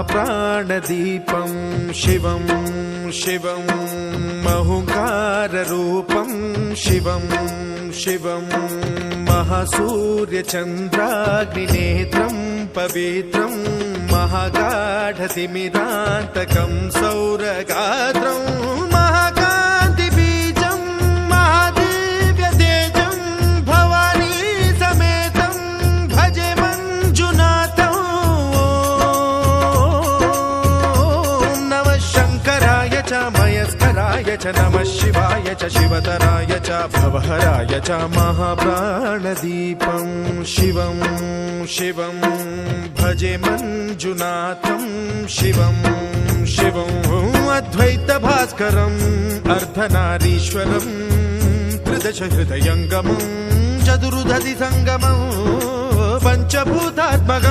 महाप्राणदीपं शिवं शिवं महुङ्काररूपं शिवं शिवं महासूर्यचन्द्राग्निनेत्रं पवित्रं महागाढतिमिरान्तकं सौरगात्रं महाकान्तिबीजं महादिव्यतेजं भवानी समेतं भजे मञ्जुनाथं। ॐ नमः शङ्कराय च मयस्कराय च नमः शिवाय च शिवतराय च भवहराय च महाप्राणदीपं शिवं शिवं भजे मञ्जुनाथं शिवं शिवं अद्वैतभास्करम् अर्धनारीश्वरं त्रिदशहृदयङ्गमं चतुर्दधिसङ्गमं पञ्चभूतात्मकम्।